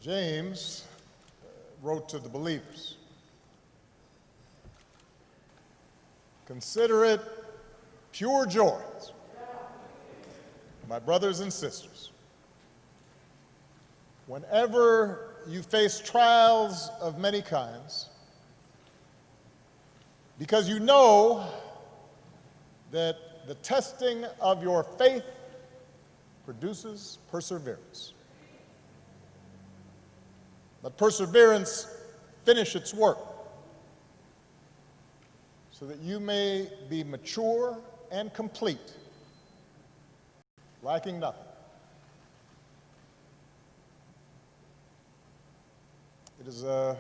James wrote to the believers, "Consider it pure joy, my brothers and sisters, whenever you face trials of many kinds, because you know that the testing of your faith produces perseverance. Let perseverance finish its work, so that you may be mature and complete, lacking nothing." It is a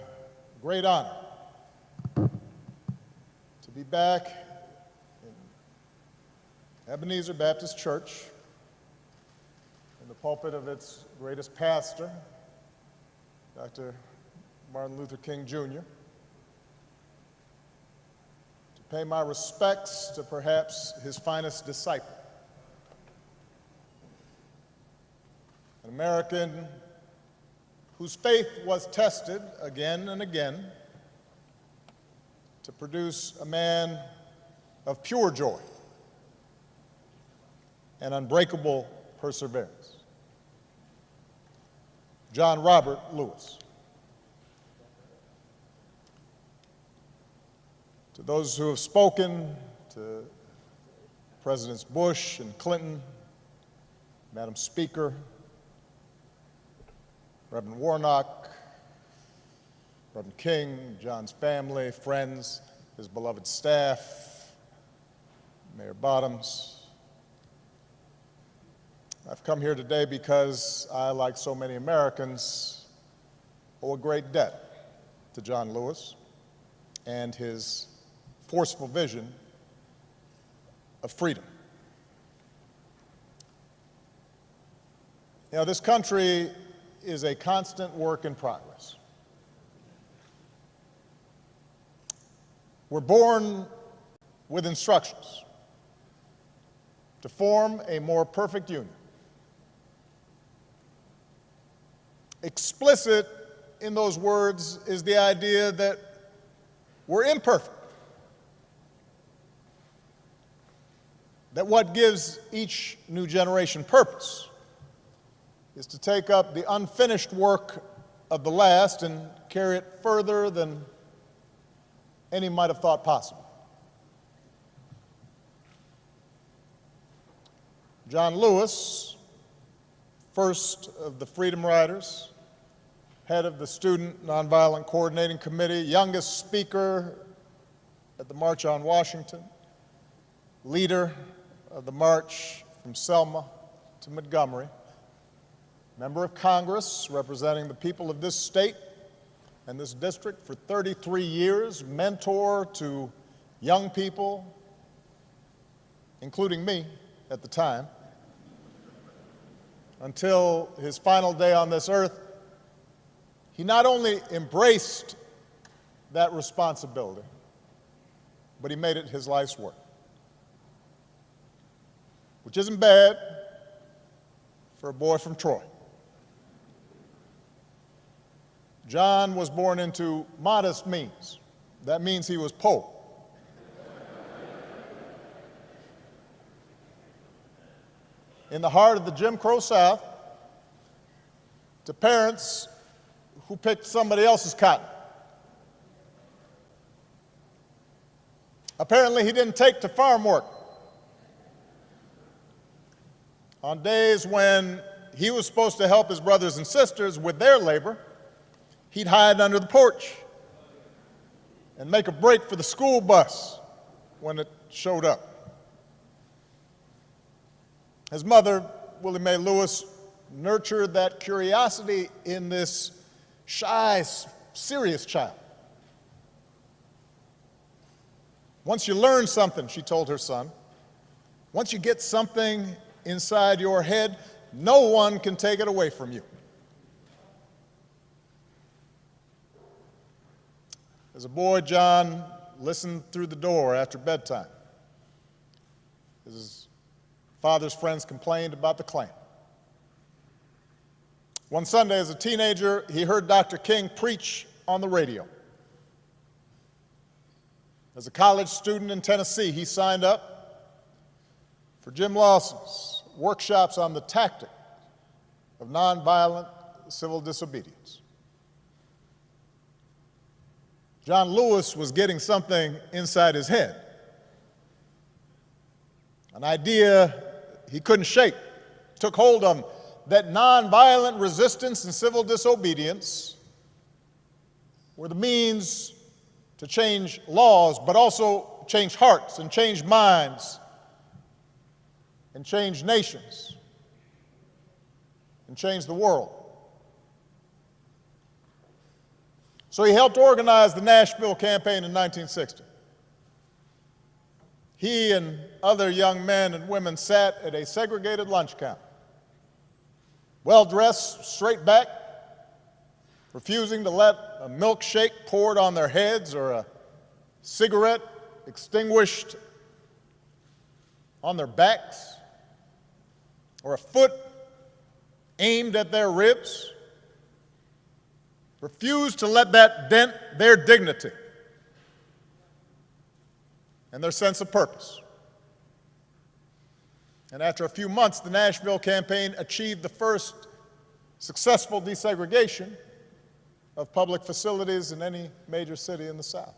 great honor to be back in Ebenezer Baptist Church, in the pulpit of its greatest pastor, Dr. Martin Luther King Jr., to pay my respects to perhaps his finest disciple, an American whose faith was tested again and again to produce a man of pure joy and unbreakable perseverance, John Robert Lewis. To those who have spoken, to Presidents Bush and Clinton, Madam Speaker, Reverend Warnock, Reverend King, John's family, friends, his beloved staff, Mayor Bottoms, I've come here today because I, like so many Americans, owe a great debt to John Lewis and his forceful vision of freedom. You know, this country is a constant work in progress. We're born with instructions to form a more perfect union. Explicit in those words is the idea that we're imperfect, that what gives each new generation purpose is to take up the unfinished work of the last and carry it further than any might have thought possible. John Lewis, first of the Freedom Riders, head of the Student Nonviolent Coordinating Committee, youngest speaker at the March on Washington, leader of the march from Selma to Montgomery, member of Congress representing the people of this state and this district for 33 years, mentor to young people, including me at the time, until his final day on this earth. He not only embraced that responsibility, but he made it his life's work, which isn't bad for a boy from Troy. John was born into modest means. That means he was poor. In the heart of the Jim Crow South, to parents who picked somebody else's cotton. Apparently, he didn't take to farm work. On days when he was supposed to help his brothers and sisters with their labor, he'd hide under the porch and make a break for the school bus when it showed up. His mother, Willie Mae Lewis, nurtured that curiosity in this shy, serious child. Once you learn something, she told her son, once you get something inside your head, no one can take it away from you. As a boy, John listened through the door after bedtime. His father's friends complained about the Klan. One Sunday as a teenager, he heard Dr. King preach on the radio. As a college student in Tennessee, he signed up for Jim Lawson's workshops on the tactic of nonviolent civil disobedience. John Lewis was getting something inside his head, an idea he couldn't shake, took hold of him, that nonviolent resistance and civil disobedience were the means to change laws, but also change hearts and change minds and change nations and change the world. So he helped organize the Nashville campaign in 1960. He and other young men and women sat at a segregated lunch counter, well-dressed, straight back, refusing to let a milkshake poured on their heads or a cigarette extinguished on their backs or a foot aimed at their ribs. Refused to let that dent their dignity and their sense of purpose. And after a few months, the Nashville campaign achieved the first successful desegregation of public facilities in any major city in the South.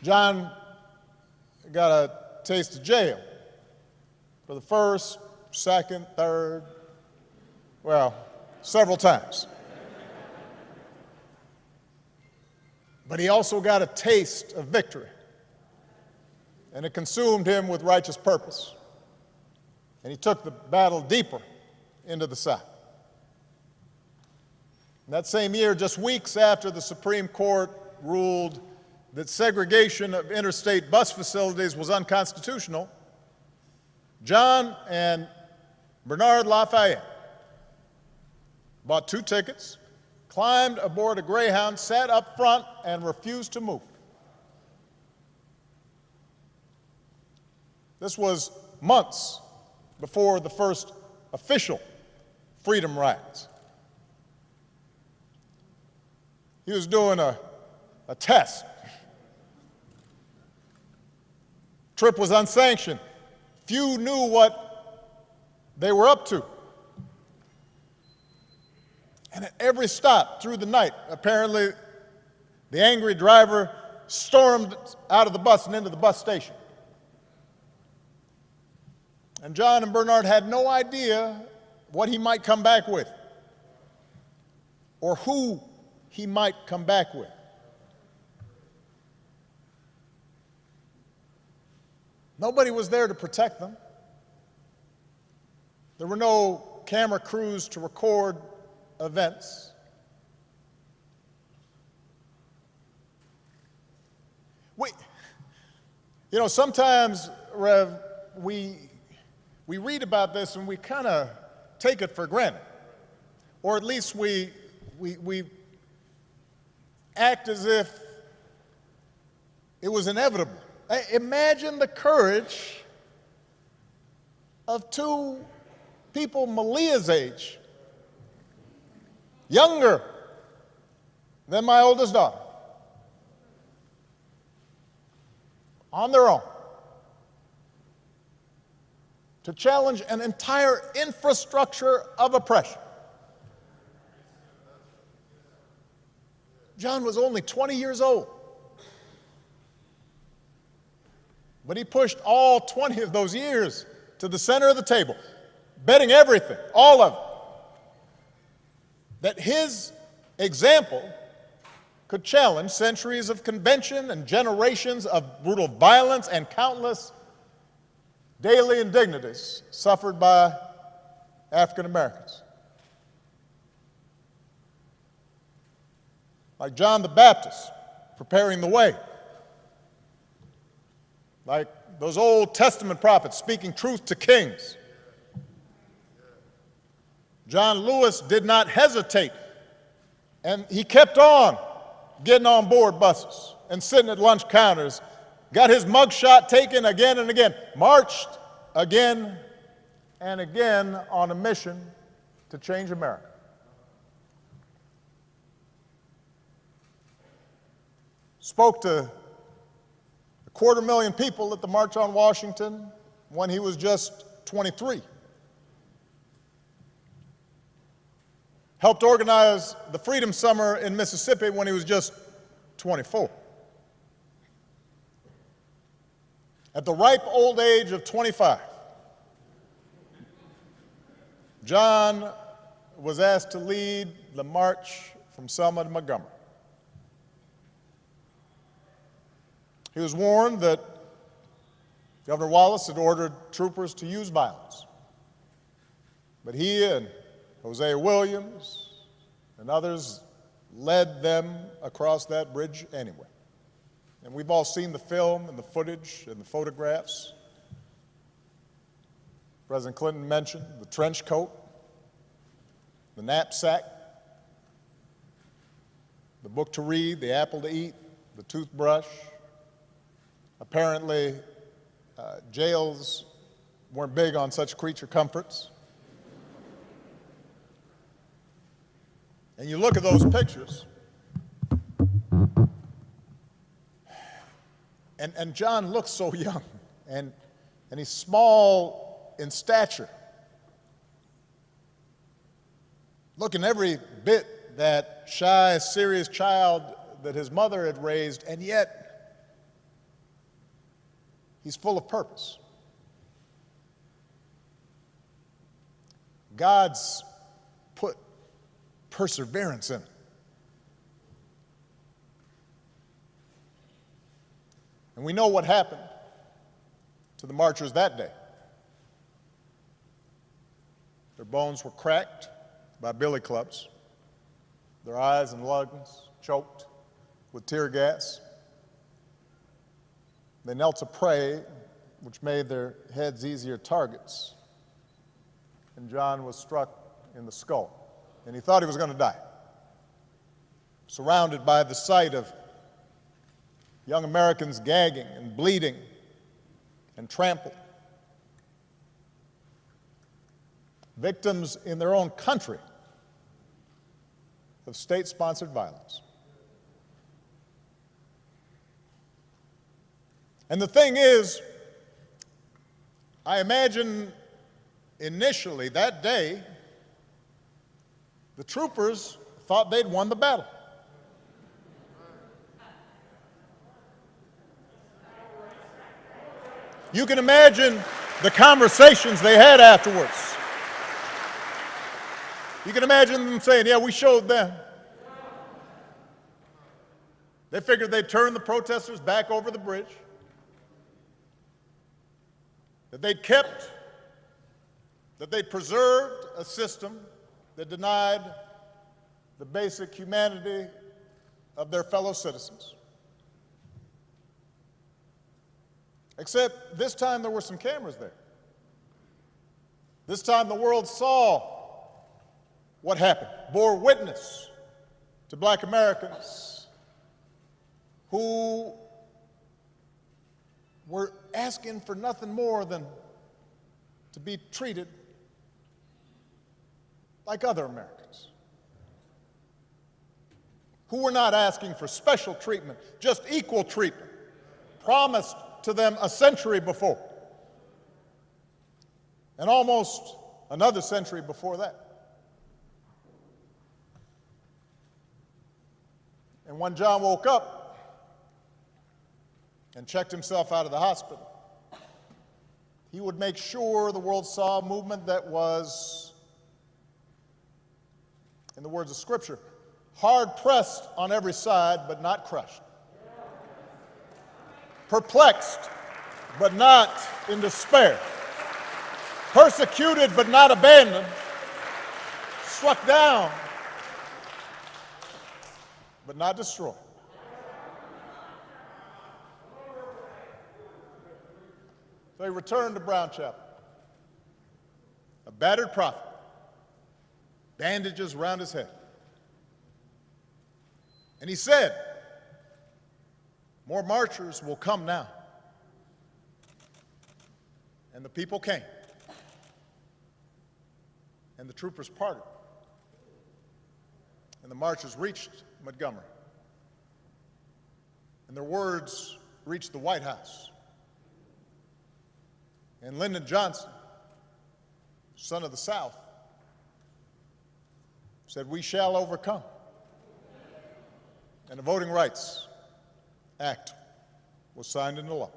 John got a taste of jail for the first, second, third, well, several times. But he also got a taste of victory, and it consumed him with righteous purpose. And he took the battle deeper into the South. And that same year, just weeks after the Supreme Court ruled that segregation of interstate bus facilities was unconstitutional, John and Bernard Lafayette bought 2 tickets, climbed aboard a Greyhound, sat up front, and refused to move. This was months before the first official freedom rides. He was doing a test. Trip was unsanctioned. Few knew what they were up to. And at every stop through the night, apparently, the angry driver stormed out of the bus and into the bus station. And John and Bernard had no idea what he might come back with or who he might come back with. Nobody was there to protect them. There were no camera crews to record events. Sometimes, Rev, we read about this and we kind of take it for granted, or at least we act as if it was inevitable. Imagine the courage of 2 people Malia's age, younger than my oldest daughter, on their own, to challenge an entire infrastructure of oppression. John was only 20 years old, but he pushed all 20 of those years to the center of the table, betting everything, all of it, that his example could challenge centuries of convention and generations of brutal violence and countless daily indignities suffered by African Americans. like John the Baptist preparing the way, like those Old Testament prophets speaking truth to kings. John Lewis did not hesitate, and he kept on getting on board buses and sitting at lunch counters, got his mugshot taken again and again, marched again and again on a mission to change America. Spoke to 250,000 people at the March on Washington when he was just 23. Helped organize the Freedom Summer in Mississippi when he was just 24. At the ripe old age of 25, John was asked to lead the march from Selma to Montgomery. He was warned that Governor Wallace had ordered troopers to use violence. But he and Hosea Williams and others led them across that bridge anyway. And we've all seen the film and the footage and the photographs. President Clinton mentioned the trench coat, the knapsack, the book to read, the apple to eat, the toothbrush. Apparently, jails weren't big on such creature comforts. And you look at those pictures, and John looks so young, and he's small in stature, looking every bit that shy, serious child that his mother had raised, and yet he's full of purpose. God's put perseverance in it. And we know what happened to the marchers that day. Their bones were cracked by billy clubs, their eyes and lungs choked with tear gas. They knelt to pray, which made their heads easier targets. And John was struck in the skull, and he thought he was going to die. Surrounded by the sight of young Americans gagging and bleeding and trampled. Victims in their own country of state-sponsored violence. And the thing is, I imagine initially that day, the troopers thought they'd won the battle. You can imagine the conversations they had afterwards. You can imagine them saying, yeah, we showed them. They figured they'd turn the protesters back over the bridge, that they'd preserved a system that denied the basic humanity of their fellow citizens. Except this time there were some cameras there. This time the world saw what happened, bore witness to black Americans who were asking for nothing more than to be treated like other Americans, who were not asking for special treatment, just equal treatment, promised to them a century before, and almost another century before that. And when John woke up and checked himself out of the hospital, he would make sure the world saw a movement that was, in the words of Scripture, hard-pressed on every side, but not crushed. Perplexed, but not in despair. Persecuted, but not abandoned. Struck down, but not destroy. So he returned to Brown Chapel, a battered prophet, bandages around his head. And he said, more marchers will come now. And the people came. And the troopers parted. And the marchers reached Montgomery. And their words reached the White House. And Lyndon Johnson, son of the South, said, we shall overcome. And the Voting Rights Act was signed into law.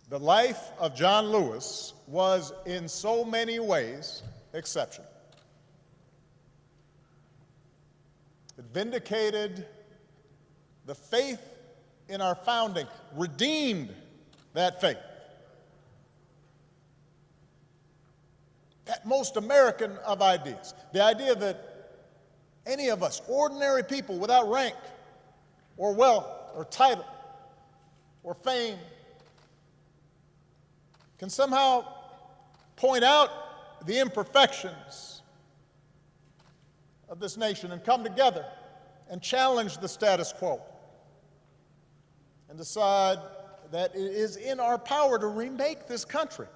The life of John Lewis was in so many ways exceptional. It vindicated the faith in our founding, redeemed that faith. That most American of ideas, the idea that any of us, ordinary people without rank or wealth or title or fame, can somehow point out the imperfections of this nation and come together and challenge the status quo and decide that it is in our power to remake this country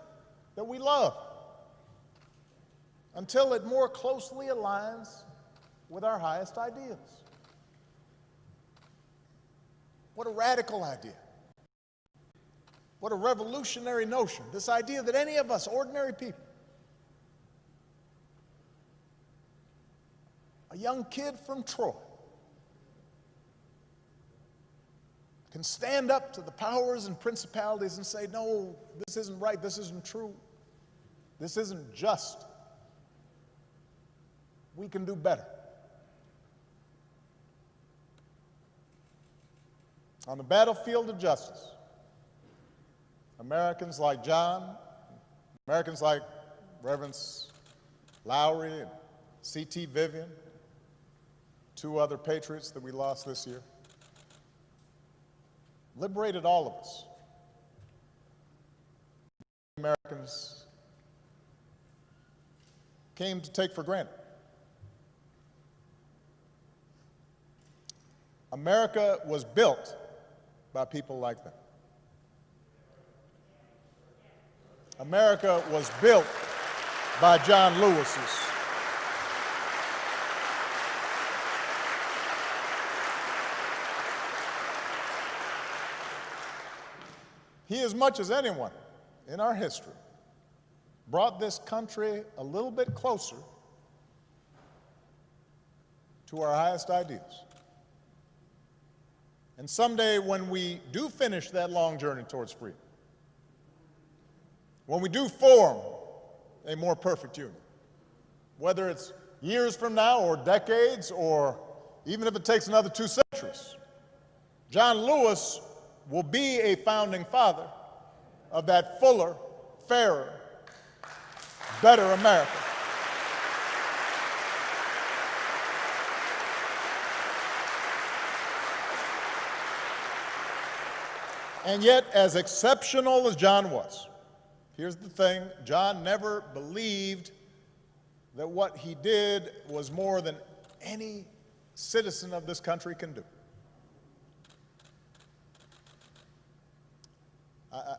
that we love until it more closely aligns with our highest ideals. What a radical idea. What a revolutionary notion, this idea that any of us, ordinary people, a young kid from Troy, can stand up to the powers and principalities and say, no, this isn't right, this isn't true, this isn't just. We can do better. On the battlefield of justice, Americans like John, Americans like Reverends Lowry and C.T. Vivian, two other patriots that we lost this year, liberated all of us. Americans came to take for granted. America was built by people like them. America was built by John Lewis's. He, as much as anyone in our history, brought this country a little bit closer to our highest ideals. And someday when we do finish that long journey towards freedom, when we do form a more perfect union, whether it's years from now or decades or even if it takes another 2 centuries, John Lewis will be a founding father of that fuller, fairer, better America. And yet, as exceptional as John was, here's the thing, John never believed that what he did was more than any citizen of this country can do.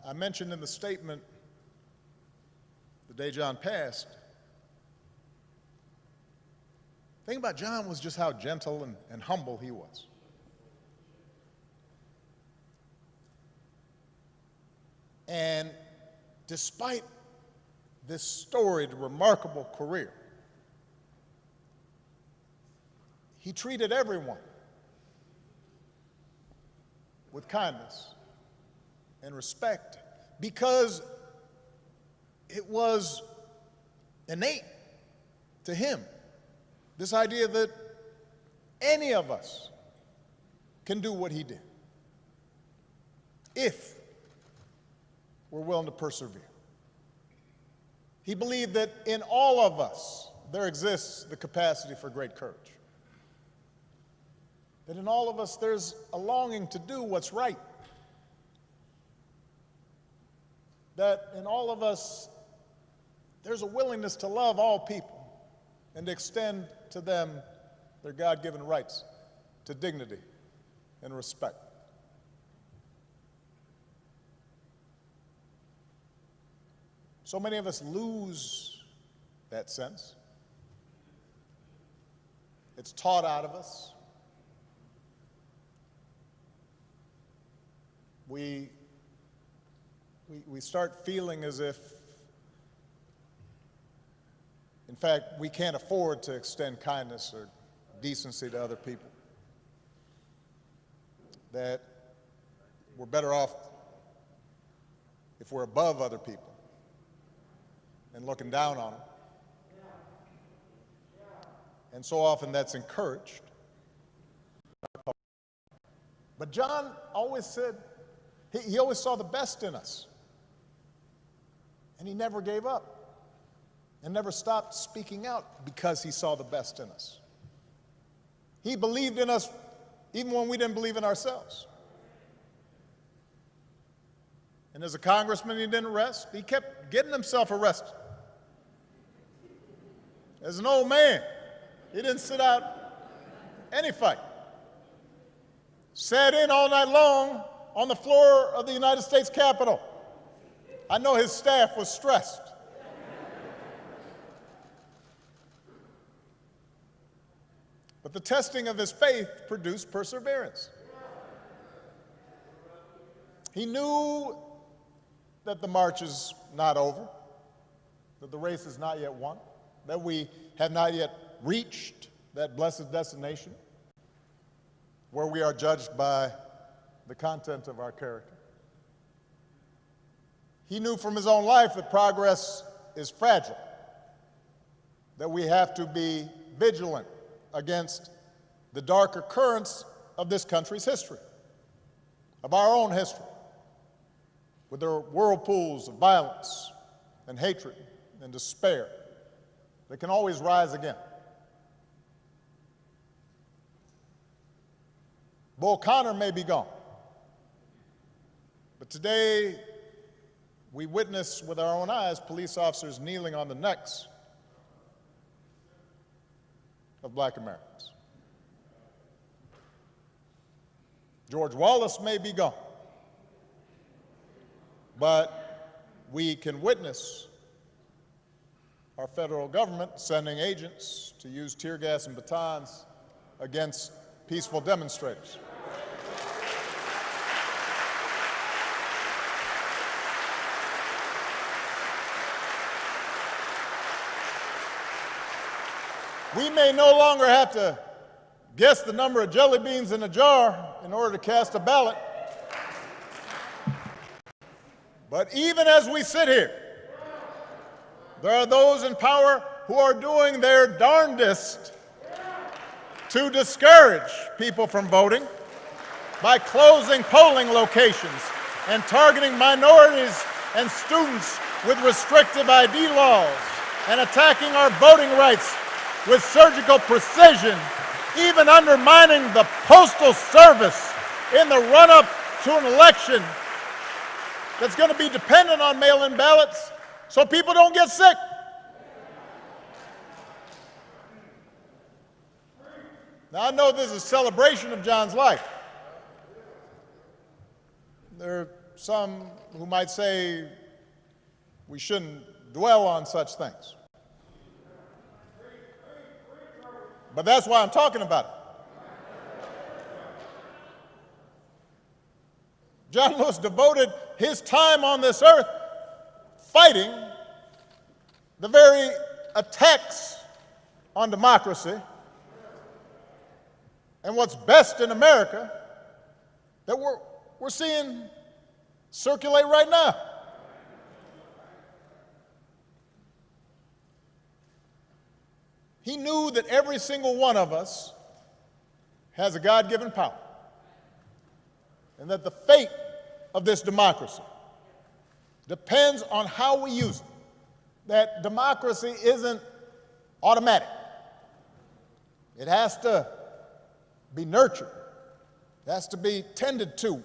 I mentioned in the statement the day John passed, the thing about John was just how gentle and humble he was. And despite this storied, remarkable career, he treated everyone with kindness and respect because it was innate to him, this idea that any of us can do what he did if we're willing to persevere. He believed that in all of us there exists the capacity for great courage. That in all of us there's a longing to do what's right. That in all of us there's a willingness to love all people and to extend to them their God-given rights to dignity and respect. So many of us lose that sense. It's taught out of us. We start feeling as if, in fact, we can't afford to extend kindness or decency to other people. That we're better off if we're above other people and looking down on them. And so often that's encouraged. But John always said, he always saw the best in us. And he never gave up and never stopped speaking out because he saw the best in us. He believed in us even when we didn't believe in ourselves. And as a congressman, he didn't rest. He kept getting himself arrested. As an old man, he didn't sit out any fight. Sat in all night long on the floor of the United States Capitol. I know his staff was stressed. But the testing of his faith produced perseverance. He knew that the march is not over, that the race is not yet won, that we have not yet reached that blessed destination where we are judged by the content of our character. He knew from his own life that progress is fragile, that we have to be vigilant against the darker currents of this country's history, of our own history, with their whirlpools of violence and hatred and despair that can always rise again. Bull Connor may be gone, but today we witness with our own eyes police officers kneeling on the necks of Black Americans. George Wallace may be gone, but we can witness our federal government sending agents to use tear gas and batons against peaceful demonstrators. We may no longer have to guess the number of jelly beans in a jar in order to cast a ballot. But even as we sit here, there are those in power who are doing their darndest to discourage people from voting by closing polling locations and targeting minorities and students with restrictive ID laws and attacking our voting rights with surgical precision, even undermining the postal service in the run-up to an election that's going to be dependent on mail-in ballots so people don't get sick. Now, I know this is a celebration of John's life. There are some who might say we shouldn't dwell on such things. But that's why I'm talking about it. John Lewis devoted his time on this earth fighting the very attacks on democracy and what's best in America that we're seeing circulate right now. He knew that every single one of us has a God-given power, and that the fate of this democracy depends on how we use it. That democracy isn't automatic. It has to be nurtured. It has to be tended to.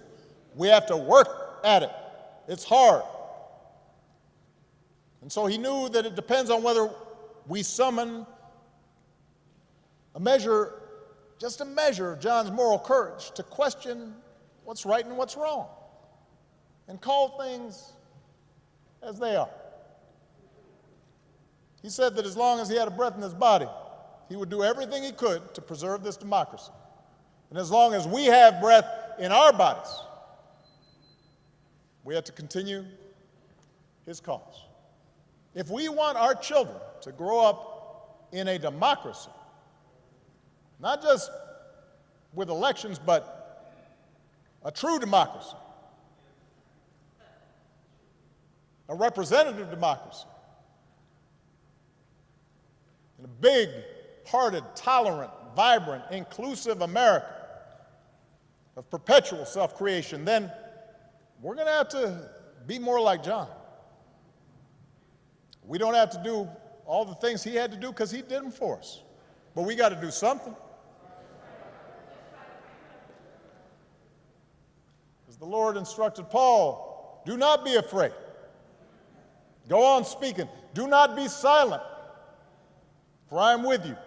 We have to work at it. It's hard. And so he knew that it depends on whether we summon just a measure of John's moral courage to question what's right and what's wrong and call things as they are. He said that as long as he had a breath in his body, he would do everything he could to preserve this democracy. And as long as we have breath in our bodies, we have to continue his cause. If we want our children to grow up in a democracy, not just with elections, but a true democracy, a representative democracy, in a big-hearted, tolerant, vibrant, inclusive America of perpetual self-creation, then we're going to have to be more like John. We don't have to do all the things he had to do because he did them for us, but we got to do something. As the Lord instructed Paul, do not be afraid. Go on speaking. Do not be silent, for I am with you,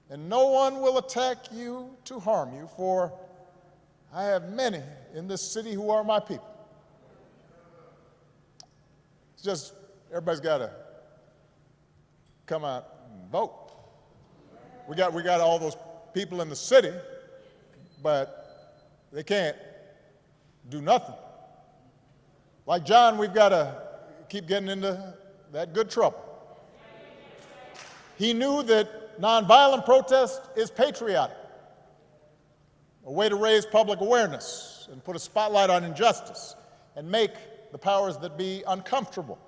and no one will attack you to harm you, for I have many in this city who are my people. It's just, everybody's got to come out and vote. We got all those people in the city, but they can't do nothing. Like John, we've got to keep getting into that good trouble. He knew that nonviolent protest is patriotic, a way to raise public awareness and put a spotlight on injustice and make the powers that be uncomfortable.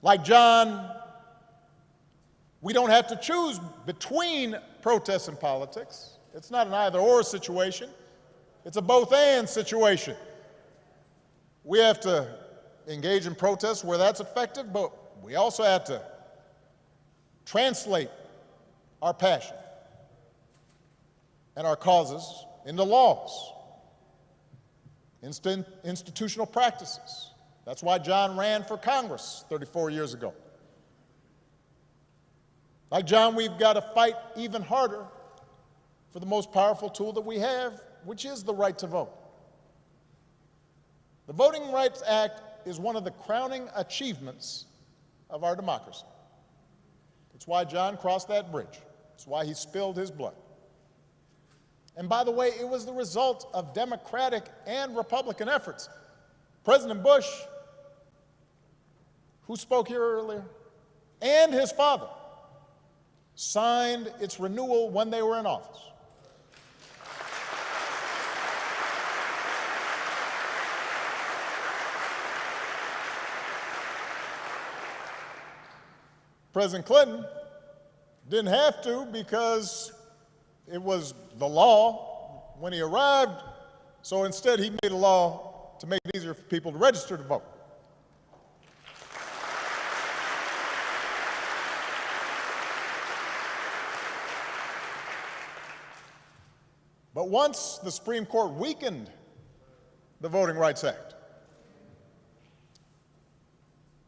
Like John, we don't have to choose between protests and politics. It's not an either-or situation. It's a both-and situation. We have to engage in protests where that's effective, but we also have to translate our passion and our causes into laws, institutional practices. That's why John ran for Congress 34 years ago. Like John, we've got to fight even harder for the most powerful tool that we have, which is the right to vote. The Voting Rights Act is one of the crowning achievements of our democracy. It's why John crossed that bridge. It's why he spilled his blood. And by the way, it was the result of Democratic and Republican efforts. President Bush, who spoke here earlier, and his father signed its renewal when they were in office. President Clinton didn't have to because it was the law when he arrived, so instead he made a law to make it easier for people to register to vote. But once the Supreme Court weakened the Voting Rights Act,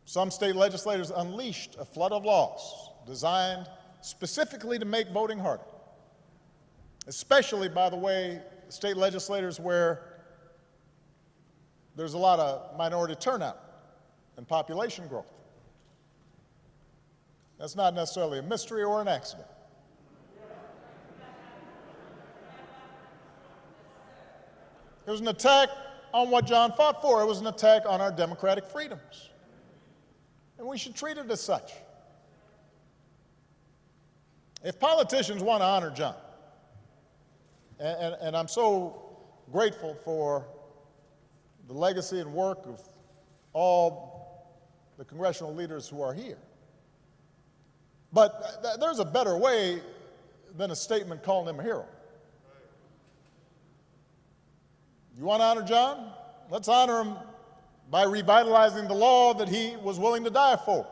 some state legislators unleashed a flood of laws designed specifically to make voting harder, especially, by the way, state legislators where there's a lot of minority turnout and population growth. That's not necessarily a mystery or an accident. It was an attack on what John fought for. It was an attack on our democratic freedoms. And we should treat it as such. If politicians want to honor John, and I'm so grateful for the legacy and work of all the congressional leaders who are here, but there's a better way than a statement calling him a hero. You want to honor John? Let's honor him by revitalizing the law that he was willing to die for.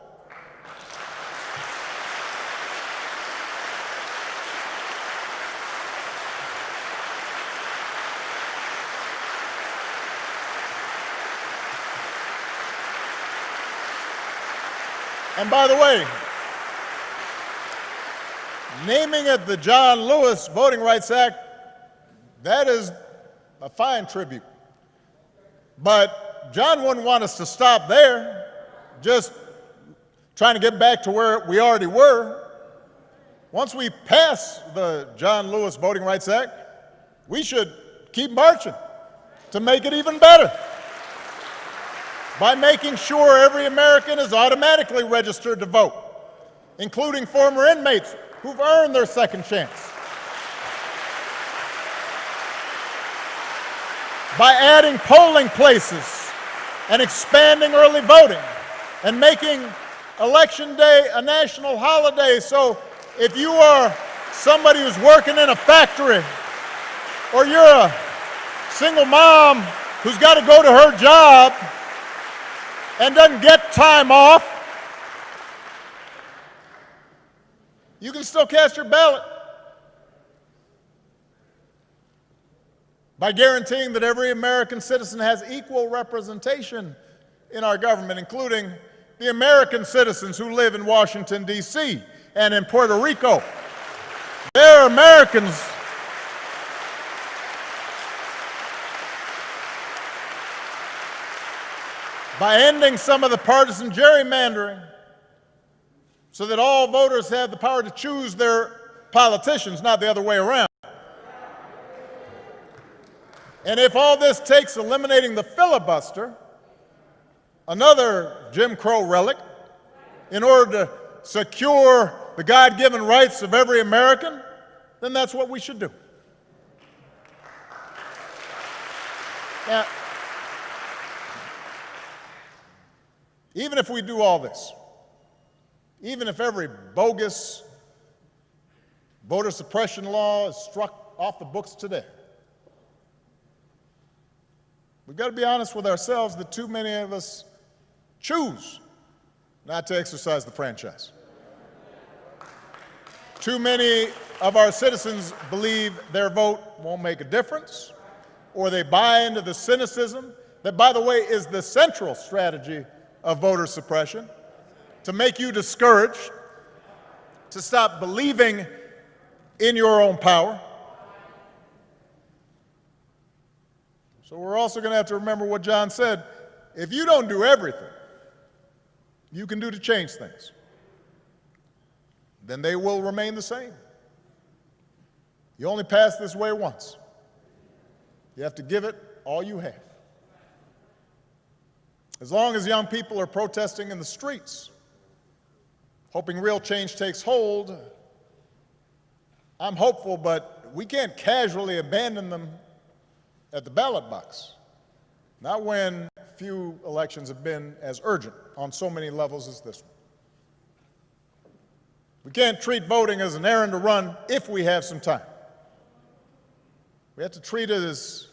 And by the way, naming it the John Lewis Voting Rights Act, that is a fine tribute. But John wouldn't want us to stop there, just trying to get back to where we already were. Once we pass the John Lewis Voting Rights Act, we should keep marching to make it even better by making sure every American is automatically registered to vote, including former inmates who've earned their second chance. By adding polling places and expanding early voting and making Election Day a national holiday. So if you are somebody who's working in a factory, or you're a single mom who's got to go to her job and doesn't get time off, you can still cast your ballot by guaranteeing that every American citizen has equal representation in our government, including the American citizens who live in Washington, D.C. and in Puerto Rico. They're Americans. By ending some of the partisan gerrymandering so that all voters have the power to choose their politicians, not the other way around. And if all this takes eliminating the filibuster, another Jim Crow relic, in order to secure the God-given rights of every American, then that's what we should do. Now, even if we do all this, even if every bogus voter suppression law is struck off the books today, we've got to be honest with ourselves that too many of us choose not to exercise the franchise. Too many of our citizens believe their vote won't make a difference, or they buy into the cynicism that, by the way, is the central strategy of voter suppression, to make you discouraged, to stop believing in your own power. So we're also going to have to remember what John said. If you don't do everything you can do to change things, then they will remain the same. You only pass this way once. You have to give it all you have. As long as young people are protesting in the streets, hoping real change takes hold, I'm hopeful, but we can't casually abandon them at the ballot box. Not when few elections have been as urgent on so many levels as this one. We can't treat voting as an errand to run if we have some time. We have to treat it as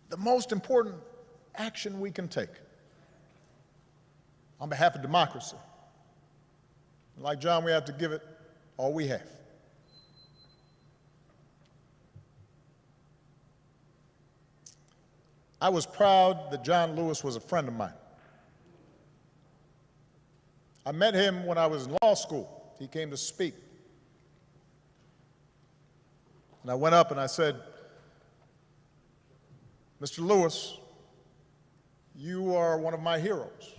the most important action we can take on behalf of democracy. Like John, we have to give it all we have. I was proud that John Lewis was a friend of mine. I met him when I was in law school. He came to speak. And I went up and I said, "Mr. Lewis, you are one of my heroes.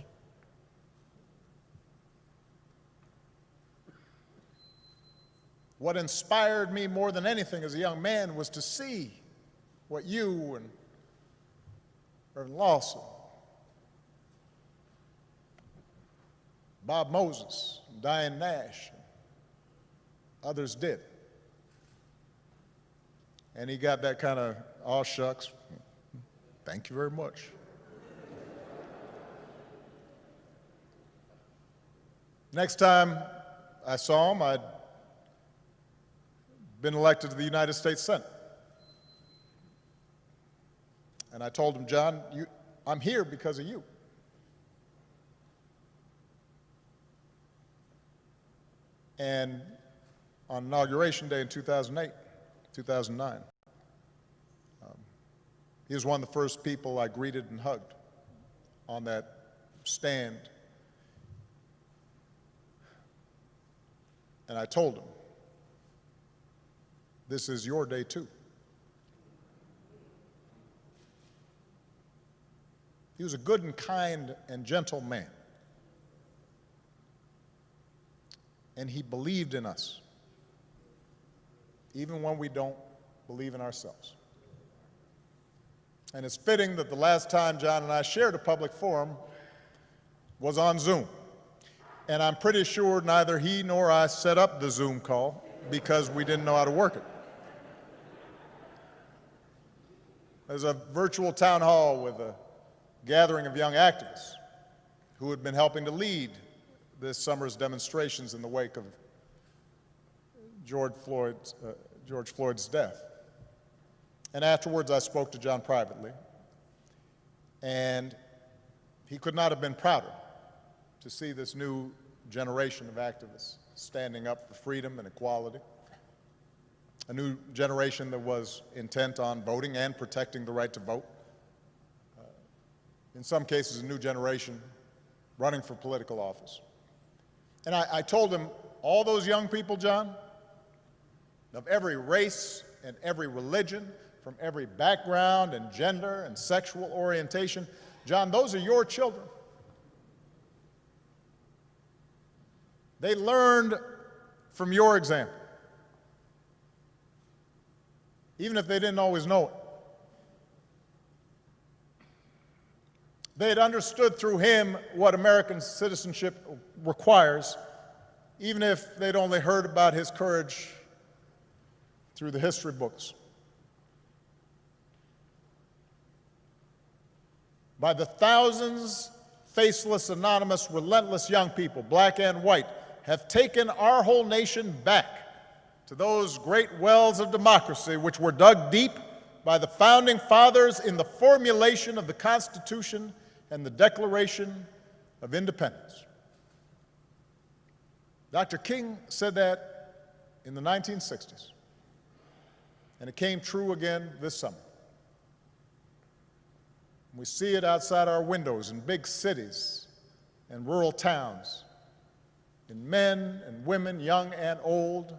What inspired me more than anything as a young man was to see what you and Reverend Lawson, Bob Moses, Diane Nash, and others did." And he got that kind of, "aw shucks, thank you very much." Next time I saw him, I'd been elected to the United States Senate. And I told him, "John, I'm here because of you." And on Inauguration Day in 2009, he was one of the first people I greeted and hugged on that stand And I told him, this is your day too. He was a good and kind and gentle man. And he believed in us, even when we don't believe in ourselves. And it's fitting that the last time John and I shared a public forum was on Zoom. And I'm pretty sure neither he nor I set up the Zoom call because we didn't know how to work it. There's a virtual town hall with a gathering of young activists who had been helping to lead this summer's demonstrations in the wake of George Floyd's death. And afterwards, I spoke to John privately, and he could not have been prouder to see this new generation of activists standing up for freedom and equality, a new generation that was intent on voting and protecting the right to vote, in some cases a new generation running for political office. And I told him, all those young people, John, of every race and every religion, from every background and gender and sexual orientation, John, those are your children. They learned from your example, even if they didn't always know it. They had understood through him what American citizenship requires, even if they'd only heard about his courage through the history books. By the thousands, faceless, anonymous, relentless young people, black and white, have taken our whole nation back to those great wells of democracy which were dug deep by the founding fathers in the formulation of the Constitution and the Declaration of Independence. Dr. King said that in the 1960s, and it came true again this summer. We see it outside our windows in big cities and rural towns, in men and women, young and old,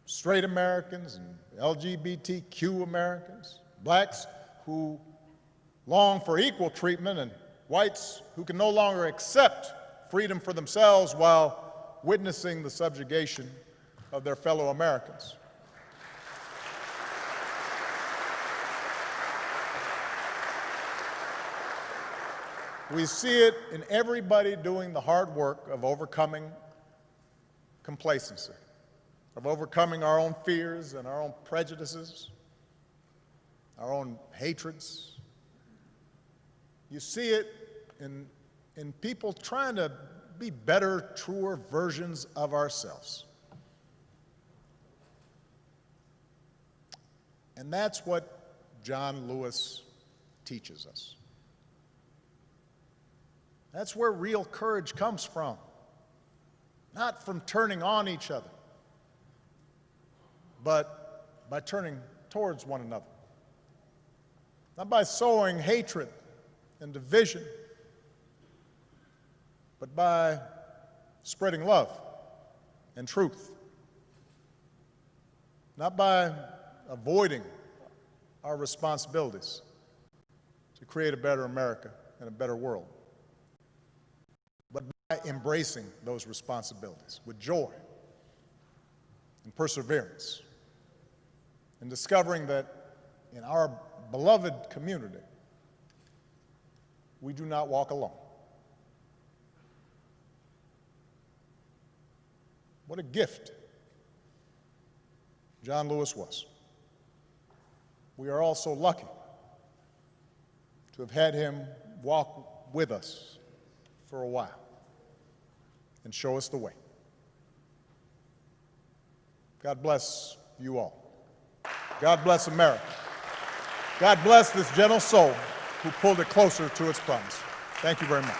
straight Americans and LGBTQ Americans, blacks who long for equal treatment, and whites who can no longer accept freedom for themselves while witnessing the subjugation of their fellow Americans. We see it in everybody doing the hard work of overcoming complacency, of overcoming our own fears and our own prejudices, our own hatreds. You see it in people trying to be better, truer versions of ourselves. And that's what John Lewis teaches us. That's where real courage comes from, not from turning on each other, but by turning towards one another, not by sowing hatred and division, but by spreading love and truth, not by avoiding our responsibilities to create a better America and a better world, but by embracing those responsibilities with joy and perseverance, and discovering that in our beloved community, we do not walk alone. What a gift John Lewis was. We are all so lucky to have had him walk with us for a while and show us the way. God bless you all. God bless America. God bless this gentle soul who pulled it closer to its promise. Thank you very much.